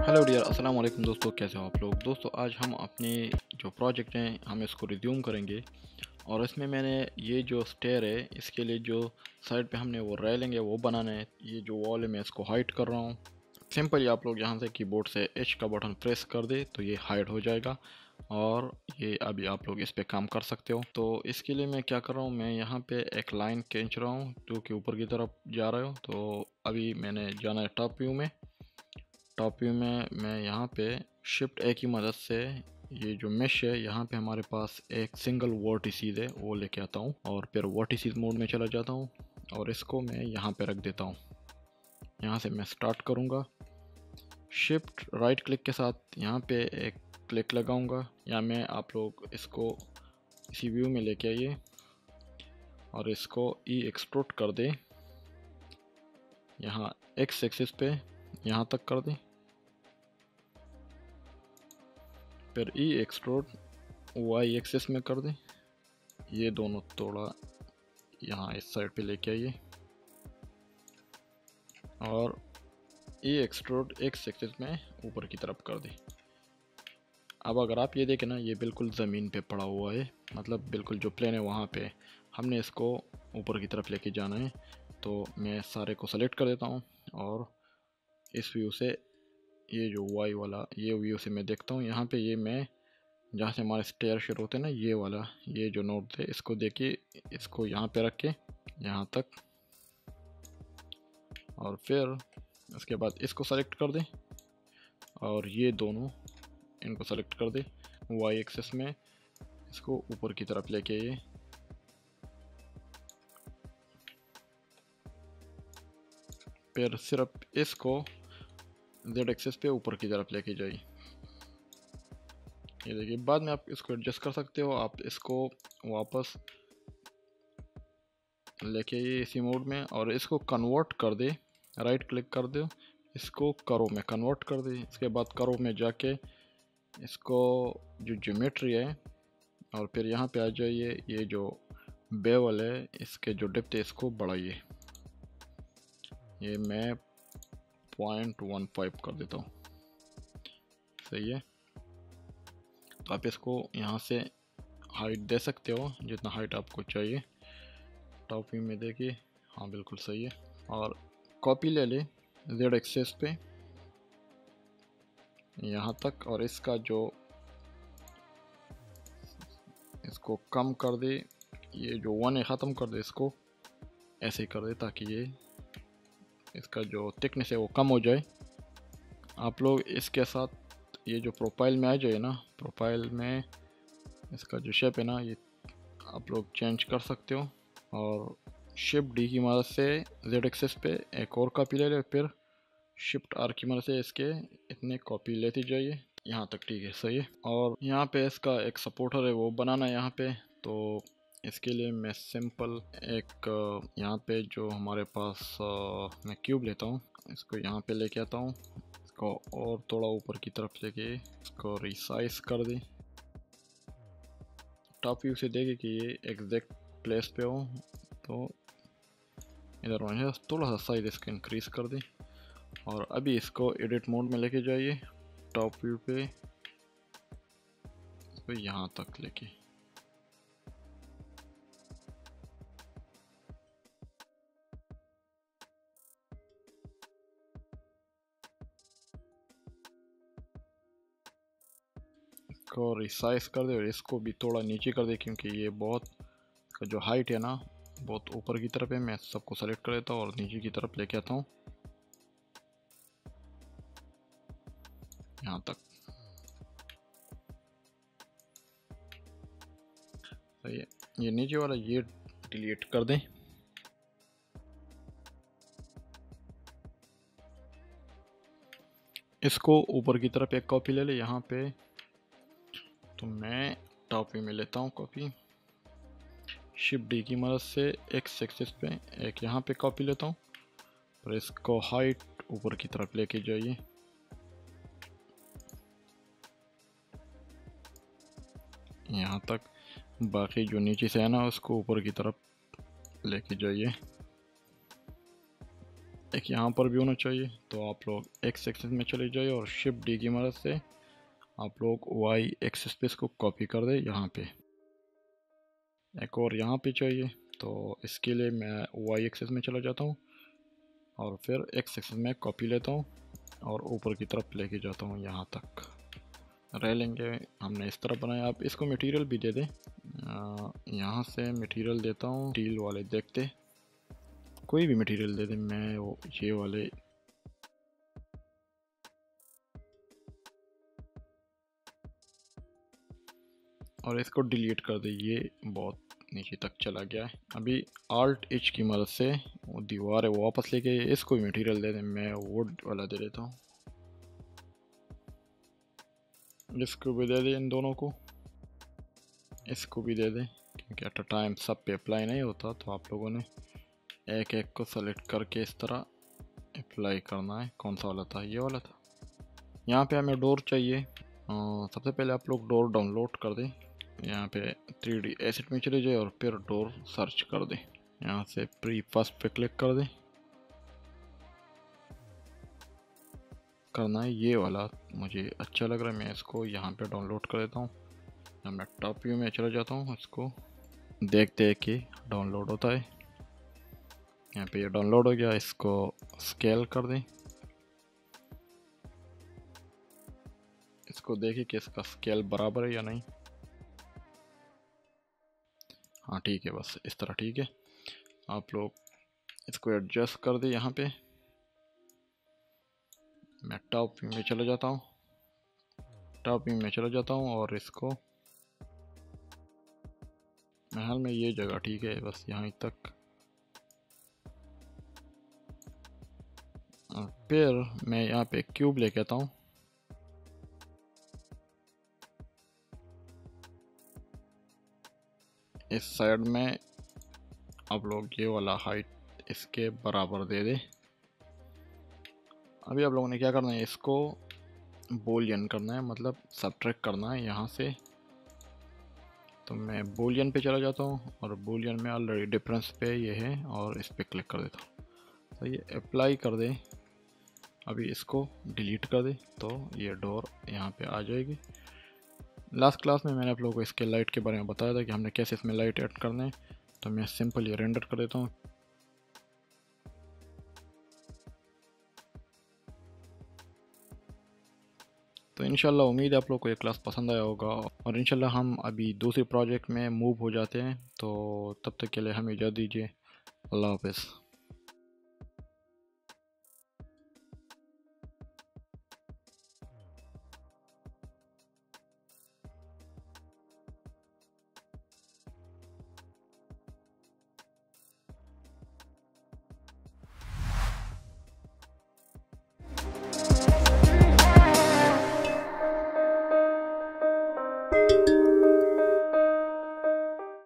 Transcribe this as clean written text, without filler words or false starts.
Hello dear, अस्सलाम वालेकुम दोस्तों। कैसे हो आप लोग? दोस्तों आज हम अपने जो प्रोजेक्ट हैं हम इसको रिज्यूम करेंगे। और इसमें मैंने ये जो स्टेयर है इसके लिए जो साइड पे हमने वो रेलिंग है वो बनाना है। ये जो वॉल है मैं इसको हाइड कर रहा हूँ। सिंपल ही आप लोग यहाँ से कीबोर्ड से एच का बटन प्रेस कर दे तो ये हाइड हो जाएगा और ये अभी आप लोग इस पे काम कर सकते हो। तो इसके लिए मैं क्या कर रहा हूँ, मैं यहाँ पे एक लाइन खींच रहा हूँ जो कि ऊपर की तरफ जा रहा हो। तो अभी मैंने जाना है टॉप व्यू में। टॉप व्यू में मैं यहाँ पे शिफ्ट ए की मदद से ये जो मेश है यहाँ पे हमारे पास एक सिंगल वर्टिसीज है वो लेके आता हूँ और फिर वर्टिसीज मोड में चला जाता हूँ और इसको मैं यहाँ पे रख देता हूँ। यहाँ से मैं स्टार्ट करूँगा, शिफ्ट राइट क्लिक के साथ यहाँ पे एक क्लिक लगाऊंगा या मैं आप लोग इसको इसी व्यू में लेके आइए और इसको ई एक्सट्रूड कर दे, यहाँ एक्स एक्सिस पे यहाँ तक कर दें, फिर ई एक्सट्रूड वाई एक्सिस में कर दें। ये दोनों थोड़ा यहाँ इस साइड पे लेके आइए और ई एक्सट्रूड एक्स एक्सिस में ऊपर की तरफ कर दें। अब अगर आप ये देखें ना, ये बिल्कुल ज़मीन पे पड़ा हुआ है, मतलब बिल्कुल जो प्लेन है वहाँ पे हमने इसको ऊपर की तरफ लेके जाना है। तो मैं सारे को सेलेक्ट कर देता हूँ और इस व्यू से ये जो वाई वाला ये व्यू से मैं देखता हूँ यहाँ पे ये मैं जहाँ से हमारे स्टेयर शुरू होते हैं ना ये वाला ये जो नोड थे इसको देखिए, इसको यहाँ पे रख के यहाँ तक और फिर उसके बाद इसको सेलेक्ट कर दें और ये दोनों इनको सेलेक्ट कर दें वाई एक्सिस में, इसको ऊपर की तरफ लेके ये फिर सिर्फ इसको जेड एक्सिस पे ऊपर की तरफ लेके जाइए। ये देखिए, बाद में आप इसको एडजस्ट कर सकते हो, आप इसको वापस लेके ये इसी मोड में और इसको कन्वर्ट कर दे, राइट क्लिक कर दो, इसको करो में कन्वर्ट कर दे। इसके बाद करो में जाके इसको जो ज्योमेट्री है और फिर यहाँ पे आ जाइए, ये जो बेवल है इसके जो डेप्थ है इसको बढ़ाइए, ये मैं 0.15 कर देता हूँ। सही है, तो आप इसको यहाँ से हाइट दे सकते हो जितना हाइट आपको चाहिए। टॉप व्यू में देखिए, हाँ बिल्कुल सही है। और कॉपी ले ले जेड एक्सेस पे यहाँ तक और इसका जो इसको कम कर दे, ये जो 1 है ख़त्म कर दे, इसको ऐसे ही कर दे ताकि ये इसका जो थिकनेस है वो कम हो जाए। आप लोग इसके साथ ये जो प्रोफाइल में आ जाए ना, प्रोफाइल में इसका जो शेप है ना ये आप लोग चेंज कर सकते हो और शिफ्ट डी की मदद से जेड एक्सेस पे एक और कॉपी ले ले, फिर शिफ्ट आर की मदद से इसके इतने कॉपी लेते जाइए यहाँ तक। ठीक है, सही है। और यहाँ पे इसका एक सपोर्टर है वो बनाना है यहाँ पे। तो इसके लिए मैं सिंपल एक यहाँ पे जो हमारे पास मैं क्यूब लेता हूँ, इसको यहाँ पे लेके आता हूँ, इसको और थोड़ा ऊपर की तरफ लेके इसको रिसाइज कर दें। टॉप व्यू से देखे कि ये एग्जैक्ट प्लेस पे हो तो इधर वहीं थोड़ा सा साइज इसका इंक्रीज कर दें और अभी इसको एडिट मोड में लेके जाइए, टॉप व्यू पे इसको यहाँ तक लेके। इसको रिसाइज कर दे और इसको भी थोड़ा नीचे कर दे क्योंकि ये बहुत जो हाइट है ना बहुत ऊपर की तरफ है। मैं सबको सेलेक्ट कर लेता हूँ और नीचे की तरफ लेके आता हूँ यहाँ तक। सही है, ये नीचे वाला ये डिलीट कर दें। इसको ऊपर की तरफ एक कॉपी ले ले यहाँ पे, तो मैं टॉप व्यू में लेता हूँ कॉपी, शिफ्ट डी की मदद से एक्स एक्सिस पे एक यहाँ पे कॉपी लेता हूँ और इसको हाइट ऊपर की तरफ लेके जाइए यहाँ तक। बाकी जो नीचे से है ना उसको ऊपर की तरफ लेके जाइए। एक यहाँ पर भी होना चाहिए। तो आप लोग एक्स एक्सिस में चले जाइए और शिफ्ट डी की मदद से आप लोग वाई एक्सिस पे इसको कॉपी कर दे यहाँ पे। एक और यहाँ पे चाहिए, तो इसके लिए मैं वाई एक्सिस में चला जाता हूँ और फिर एक्स एक्सिस में कॉपी लेता हूँ और ऊपर की तरफ लेके जाता हूँ यहाँ तक। रेलिंग हमने इस तरह बनाया। आप इसको मटेरियल भी दे दें। यहाँ से मटेरियल देता हूँ, स्टील वाले देखते, कोई भी मटेरियल दे दें। मैं वो ये वाले और इसको डिलीट कर दे, ये बहुत नीचे तक चला गया है। अभी आल्ट एच की मदद से वो दीवार है वो वापस लेके इसको भी मटेरियल दे दें। मैं वुड वाला दे देता हूँ, इसको भी दे दें, इन दोनों को, इसको भी दे दें, क्योंकि एट अ टाइम सब पे अप्लाई नहीं होता। तो आप लोगों ने एक एक को सेलेक्ट करके इस तरह अप्लाई करना है। कौन सा वाला था? ये वाला था। यहाँ पे हमें डोर चाहिए। सबसे पहले आप लोग डोर डाउनलोड कर दें। यहाँ पे 3D एसेट में चले जाए और फिर डोर सर्च कर दें। यहाँ से प्री फर्स्ट पे क्लिक कर दें। करना है ये वाला, मुझे अच्छा लग रहा है, मैं इसको यहाँ पे डाउनलोड कर देता हूँ। मैं टॉप व्यू में चला जाता हूँ, इसको देखते हैं कि डाउनलोड होता है। यहाँ पे ये डाउनलोड हो गया। इसको स्केल कर दें, इसको देखिए कि इसका स्केल बराबर है या नहीं। हाँ ठीक है, बस इस तरह ठीक है। आप लोग इसको एडजस्ट कर दें। यहाँ पे मैं टॉप व्यू में चला जाता हूँ, टॉप व्यू में चला जाता हूँ और इसको महल में ये जगह ठीक है, बस यहाँ तक। और फिर मैं यहाँ पे क्यूब लेके आता हूँ। इस साइड में आप लोग ये वाला हाइट इसके बराबर दे दे। अभी आप लोगों ने क्या करना है, इसको बूलियन करना है, मतलब सब्ट्रैक्ट करना है यहाँ से। तो मैं बूलियन पे चला जाता हूँ और बूलियन में ऑलरेडी डिफरेंस पे ये है और इस पर क्लिक कर देता हूँ। तो ये अप्लाई कर दे। अभी इसको डिलीट कर दे तो ये डोर यहाँ पे आ जाएगी। लास्ट क्लास में मैंने आप लोगों को इसके लाइट के बारे में बताया था कि हमने कैसे इसमें लाइट ऐड करना है। तो मैं सिंपल ये रेंडर कर देता हूँ। तो इंशाल्लाह उम्मीद है आप लोग को ये क्लास पसंद आया होगा और इंशाल्लाह हम अभी दूसरे प्रोजेक्ट में मूव हो जाते हैं। तो तब तक के लिए हमें इजाज़त दीजिए। अल्लाह हाफ़िज़।